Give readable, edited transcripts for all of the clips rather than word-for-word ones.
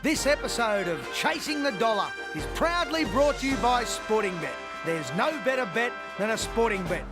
This episode of Chasing the Dollar is proudly brought to you by Sportingbet. There's no better bet than a Sportingbet.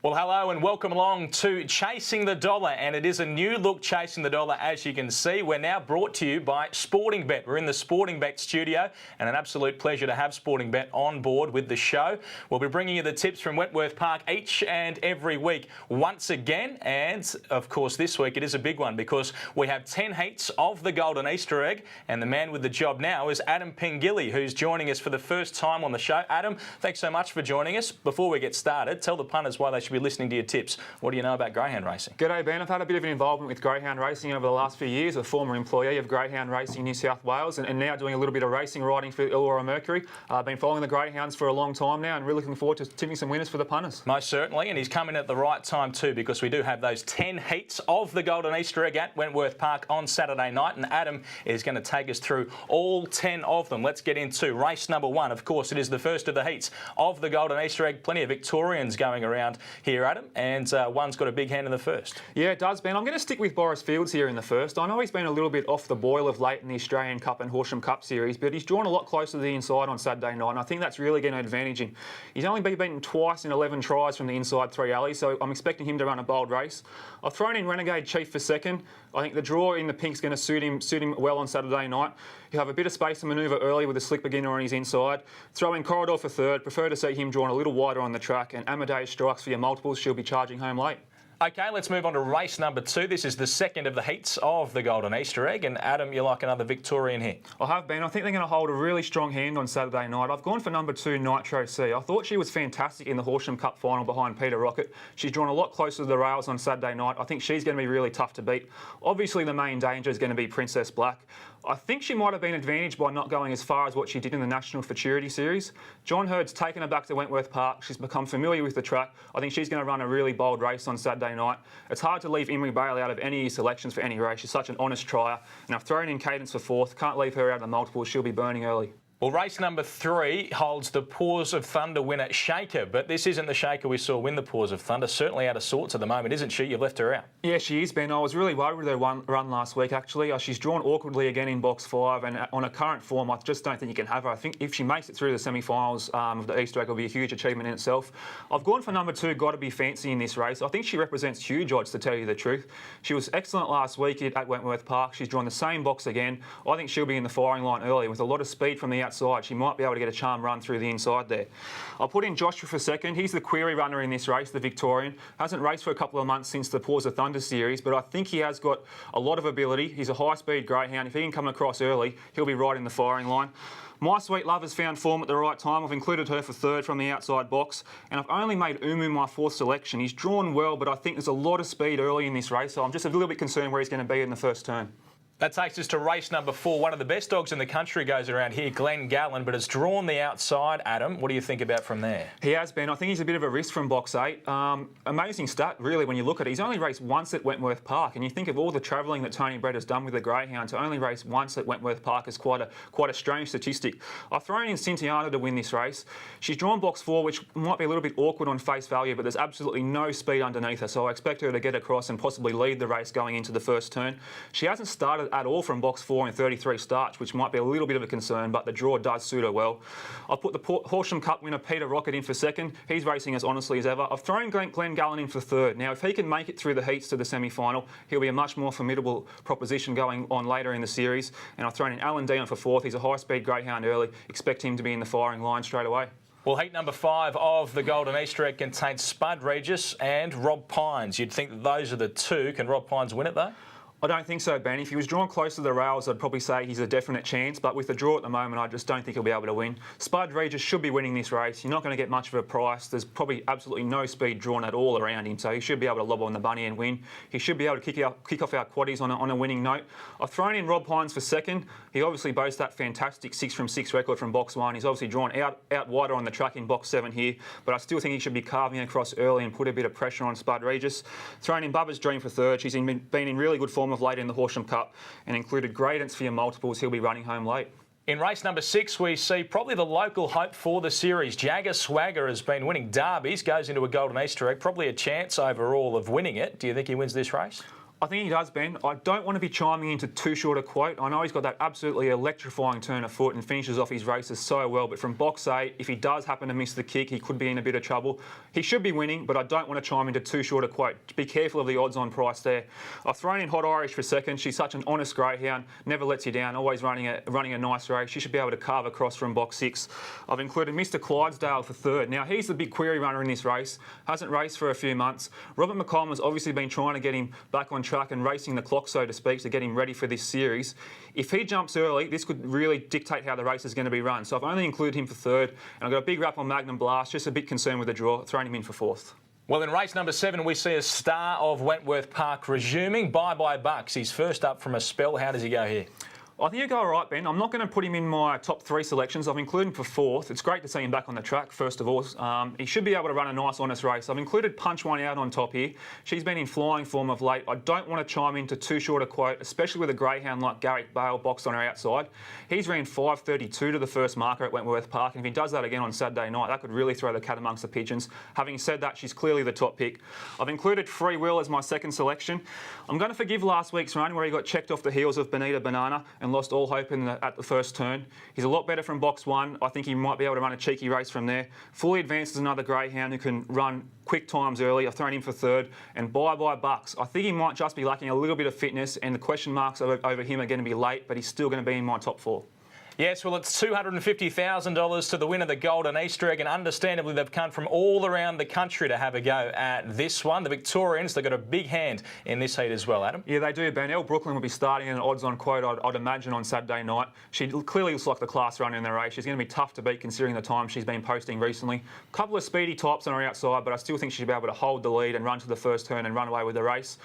Well, hello and welcome along to Chasing the Dollar, and it is a new look Chasing the Dollar. As you can see, we're now brought to you by Sportingbet. We're in the Sportingbet studio, and an absolute pleasure to have Sportingbet on board with the show. We'll be bringing you the tips from Wentworth Park each and every week once again, and of course this week it is a big one because we have 10 heats of the Golden Easter Egg, and the man with the job now is Adam Pengilly, who's joining us for the first time on the show. Adam, thanks so much for joining us. Before we get started, tell the punters why they should be listening to your tips. What do you know about greyhound racing? G'day Ben, I've had a bit of an involvement with greyhound racing over the last few years, a former employee of Greyhound Racing New South Wales and now doing a little bit of racing riding for Illawarra Mercury. I've been following the greyhounds for a long time now and really looking forward to tipping some winners for the punters. Most certainly, and he's coming at the right time too because we do have those 10 heats of the Golden Easter Egg at Wentworth Park on Saturday night, and Adam is going to take us through all 10 of them. Let's get into race number 1. Of course, it is the first of the heats of the Golden Easter Egg. Plenty of Victorians going around here, Adam, and one's got a big hand in the first. Yeah, it does, Ben. I'm going to stick with Boris Fields here in the first. I know he's been a little bit off the boil of late in the Australian Cup and Horsham Cup series, but he's drawn a lot closer to the inside on Saturday night, and I think that's really going to advantage him. He's only been beaten twice in 11 tries from the inside 3 alleys, so I'm expecting him to run a bold race. I've thrown in Renegade Chief for second. I think the draw in the pink's going to suit him well on Saturday night. He'll have a bit of space to manoeuvre early with a slick beginner on his inside. Throw in Corridor for third. Prefer to see him drawn a little wider on the track, and Amadeus Strikes for your multiples. She'll be charging home late. Okay, let's move on to race number 2. This is the second of the heats of the Golden Easter Egg. And Adam, you like another Victorian here? I have, Ben. I think they're going to hold a really strong hand on Saturday night. I've gone for number 2, Nitro C. I thought she was fantastic in the Horsham Cup final behind Peter Rocket. She's drawn a lot closer to the rails on Saturday night. I think she's going to be really tough to beat. Obviously, the main danger is going to be Princess Black. I think she might have been advantaged by not going as far as what she did in the National Futurity Series. John Hurd's taken her back to Wentworth Park. She's become familiar with the track. I think she's going to run a really bold race on Saturday night. It's hard to leave Imrie Bailey out of any selections for any race. She's such an honest trier. And I've thrown in Cadence for fourth. Can't leave her out of the multiples. She'll be burning early. Well, race number 3 holds the Paws of Thunder winner Shaker, but this isn't the Shaker we saw win the Paws of Thunder. Certainly out of sorts at the moment, isn't she? You've left her out. Yeah, she is, Ben. I was really worried with her run last week, actually. She's drawn awkwardly again in box 5, and on her current form, I just don't think you can have her. I think if she makes it through the semi-finals of the Easter Egg, it'll be a huge achievement in itself. I've gone for number 2, Gotta Be Fancy in this race. I think she represents huge odds, to tell you the truth. She was excellent last week at Wentworth Park. She's drawn the same box again. I think she'll be in the firing line early with a lot of speed from the outside. She might be able to get a charm run through the inside there. I'll put in Joshua for second. He's the query runner in this race, the Victorian. Hasn't raced for a couple of months since the Paws of Thunder series, but I think he has got a lot of ability. He's a high-speed greyhound. If he can come across early, he'll be right in the firing line. My Sweet Love has found form at the right time. I've included her for third from the outside box, and I've only made Umu my 4th selection. He's drawn well, but I think there's a lot of speed early in this race, so I'm just a little bit concerned where he's going to be in the first turn. That takes us to race number 4. One of the best dogs in the country goes around here, Glenn Gallen, but has drawn the outside. Adam, what do you think about from there? He has been. I think he's a bit of a risk from box 8. Amazing stat, really, when you look at it. He's only raced once at Wentworth Park, and you think of all the travelling that Tony Brett has done with the greyhound, to only race once at Wentworth Park is quite a strange statistic. I've thrown in Cintiana to win this race. She's drawn box 4, which might be a little bit awkward on face value, but there's absolutely no speed underneath her, so I expect her to get across and possibly lead the race going into the first turn. She hasn't started at all from box 4 in 33 starts, which might be a little bit of a concern, but the draw does suit her well. I've put the Horsham Cup winner Peter Rocket in for second. He's racing as honestly as ever. I've thrown Glenn Gallen in for third. Now, if he can make it through the heats to the semi-final, he'll be a much more formidable proposition going on later in the series. And I've thrown in Alan Dion for fourth. He's a high-speed greyhound early. Expect him to be in the firing line straight away. Well, heat number 5 of the Golden Easter Egg contains Spud Regis and Rob Pines. You'd think that those are the two. Can Rob Pines win it, though? I don't think so, Ben. If he was drawn close to the rails, I'd probably say he's a definite chance, but with the draw at the moment, I just don't think he'll be able to win. Spud Regis should be winning this race. You're not going to get much of a price. There's probably absolutely no speed drawn at all around him, so he should be able to lob on the bunny and win. He should be able to kick off our quaddies on a winning note. I've thrown in Rob Pines for second. He obviously boasts that fantastic 6 from 6 record from box 1. He's obviously drawn out wider on the track in box 7 here, but I still think he should be carving across early and put a bit of pressure on Spud Regis. Thrown in Bubba's Dream for third. She's been in really good form of late in the Horsham Cup and included Gradance for your multiples. He'll be running home late. In race number 6, we see probably the local hope for the series. Jagger Swagger has been winning derbies, goes into a Golden Easter Egg, probably a chance overall of winning it. Do you think he wins this race? I think he does, Ben. I don't want to be chiming into too short a quote. I know he's got that absolutely electrifying turn of foot and finishes off his races so well, but from box 8, if he does happen to miss the kick, he could be in a bit of trouble. He should be winning, but I don't want to chime into too short a quote. Be careful of the odds on price there. I've thrown in Hot Irish for second. She's such an honest greyhound, never lets you down, always running a nice race. She should be able to carve across from box 6. I've included Mr. Clydesdale for third. Now, he's the big query runner in this race. Hasn't raced for a few months. Robert McCollum has obviously been trying to get him back on track and racing the clock, so to speak, to get him ready for this series. If he jumps early, this could really dictate how the race is going to be run. So I've only included him for third, and I've got a big rap on Magnum Blast, just a bit concerned with the draw, throwing him in for fourth. Well, in race number 7, we see a star of Wentworth Park resuming. Bye-bye Bucks. He's first up from a spell. How does he go here? I think he'll go all right, Ben. I'm not going to put him in my top 3 selections. I've included him for fourth. It's great to see him back on the track, first of all. He should be able to run a nice, honest race. I've included Punch One Out on top here. She's been in flying form of late. I don't want to chime into too short a quote, especially with a greyhound like Garrick Bale boxed on her outside. He's ran 5.32 to the first marker at Wentworth Park, and if he does that again on Saturday night, that could really throw the cat amongst the pigeons. Having said that, she's clearly the top pick. I've included Free Will as my second selection. I'm going to forgive last week's run where he got checked off the heels of Bonita Banana and lost all hope at the first turn. He's a lot better from box 1. I think he might be able to run a cheeky race from there. Fully Advanced is another greyhound who can run quick times early. I've thrown him for third. And Bye-bye Bucks. I think he might just be lacking a little bit of fitness, and the question marks over him are going to be late, but he's still going to be in my top 4. Yes, well, it's $250,000 to the winner of the Golden Easter Egg, and understandably they've come from all around the country to have a go at this one. The Victorians, they've got a big hand in this heat as well, Adam. Yeah, they do, Ben. Elle Brooklyn will be starting in an odds-on quote, I'd imagine, on Saturday night. She clearly looks like the class runner in the race. She's going to be tough to beat considering the time she's been posting recently. A couple of speedy tops on her outside, but I still think she'll be able to hold the lead and run to the first turn and run away with the race.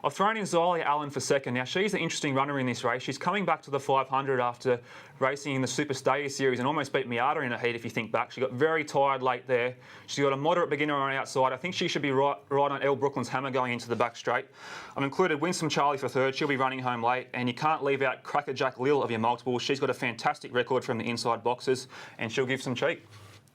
I've thrown in Zylia Allen for second. Now, she's an interesting runner in this race. She's coming back to the 500 after racing in the Super Stadia Series and almost beat Miata in a heat, if you think back. She got very tired late there. She's got a moderate beginner on her outside. I think she should be right on Elle Brooklyn's hammer going into the back straight. I've included Winsome Charlie for third. She'll be running home late. And you can't leave out Crackerjack Lil of your multiples. She's got a fantastic record from the inside boxes, and she'll give some cheek.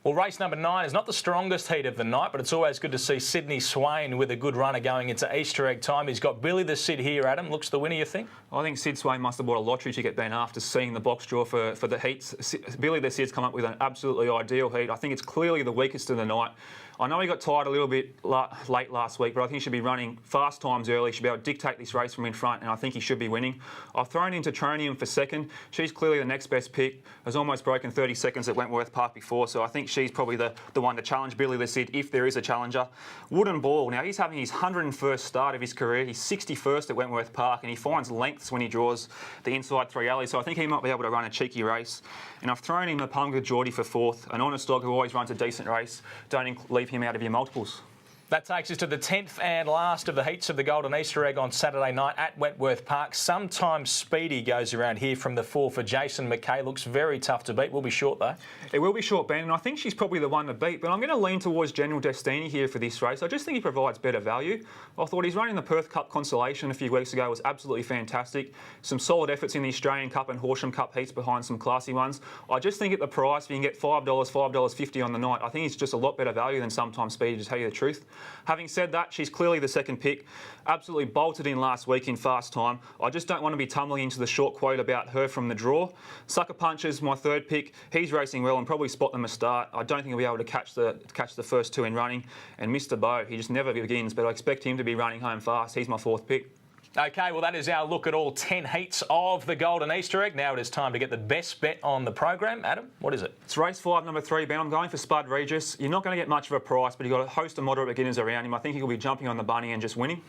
Well, race number 9 is not the strongest heat of the night, but it's always good to see Sydney Swain with a good runner going into Easter egg time. He's got Billy the Sid here, Adam. Looks the winner, you think? I think Sid Swain must have bought a lottery ticket, Ben, after seeing the box draw for the heats. Billy the Sid's come up with an absolutely ideal heat. I think it's clearly the weakest of the night. I know he got tired a little bit late last week, but I think he should be running fast times early. He should be able to dictate this race from in front, and I think he should be winning. I've thrown in Tetronium for second. She's clearly the next best pick. Has almost broken 30 seconds at Wentworth Park before, so I think she's probably the one to challenge Billy the Sid if there is a challenger. Wooden Ball. Now, he's having his 101st start of his career. He's 61st at Wentworth Park, and he finds lengths when he draws the inside 3 alleys, so I think he might be able to run a cheeky race. And I've thrown in Mapunga Geordie for fourth, an honest dog who always runs a decent race. Don't leave him out of your multiples. That takes us to the 10th and last of the heats of the Golden Easter Egg on Saturday night at Wentworth Park. Sometimes Speedy goes around here from the 4 for Jason McKay. Looks very tough to beat. Will be short, though. It will be short, Ben, and I think she's probably the one to beat, but I'm going to lean towards General Destiny here for this race. I just think he provides better value. I thought his run in the Perth Cup Consolation a few weeks ago was absolutely fantastic. Some solid efforts in the Australian Cup and Horsham Cup heats behind some classy ones. I just think at the price, if you can get $5, $5.50 on the night, I think it's just a lot better value than Sometimes Speedy, to tell you the truth. Having said that, she's clearly the second pick. Absolutely bolted in last week in fast time. I just don't want to be tumbling into the short quote about her from the draw. Sucker Puncher's my third pick. He's racing well and probably spot them a start. I don't think he'll be able to catch the first 2 in running. And Mr. Bow, he just never begins, but I expect him to be running home fast. He's my fourth pick. OK, well, that is our look at all 10 heats of the Golden Easter Egg. Now it is time to get the best bet on the program. Adam, what is it? It's race 5, number 3, Ben. I'm going for Spud Regis. You're not going to get much of a price, but you've got a host of moderate beginners around him. I think he'll be jumping on the bunny and just winning.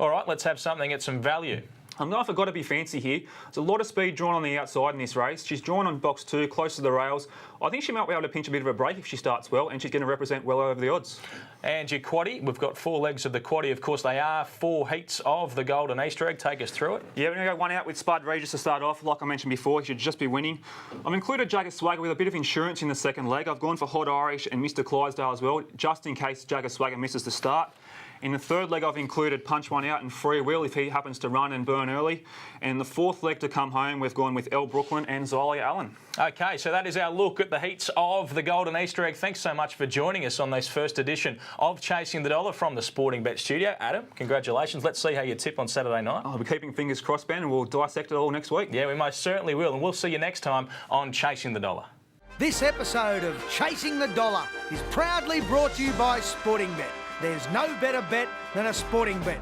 All right, let's have something at some value. I'm going for Gotta Be Fancy here. There's a lot of speed drawn on the outside in this race. She's drawn on box 2, close to the rails. I think she might be able to pinch a bit of a break if she starts well, and she's going to represent well over the odds. And your quaddie, we've got 4 legs of the quaddie. Of course, they are 4 heats of the Golden Easter Egg. Take us through it. Yeah, we're going to go one out with Spud Regis to start off. Like I mentioned before, he should just be winning. I've included Jagger Swagger with a bit of insurance in the second leg. I've gone for Hot Irish and Mr. Clydesdale as well, just in case Jagger Swagger misses the start. In the third leg, I've included Punch One Out and Free Will if he happens to run and burn early. And the fourth leg to come home, we've gone with El Brooklyn and Zylia Allen. Okay, so that is our look at the heats of the Golden Easter Egg. Thanks so much for joining us on this first edition of Chasing the Dollar from the Sportingbet studio. Adam, congratulations. Let's see how you tip on Saturday night. I'll be keeping fingers crossed, Ben, and we'll dissect it all next week. Yeah, we most certainly will, and we'll see you next time on Chasing the Dollar. This episode of Chasing the Dollar is proudly brought to you by Sportingbet. There's no better bet than a sporting bet.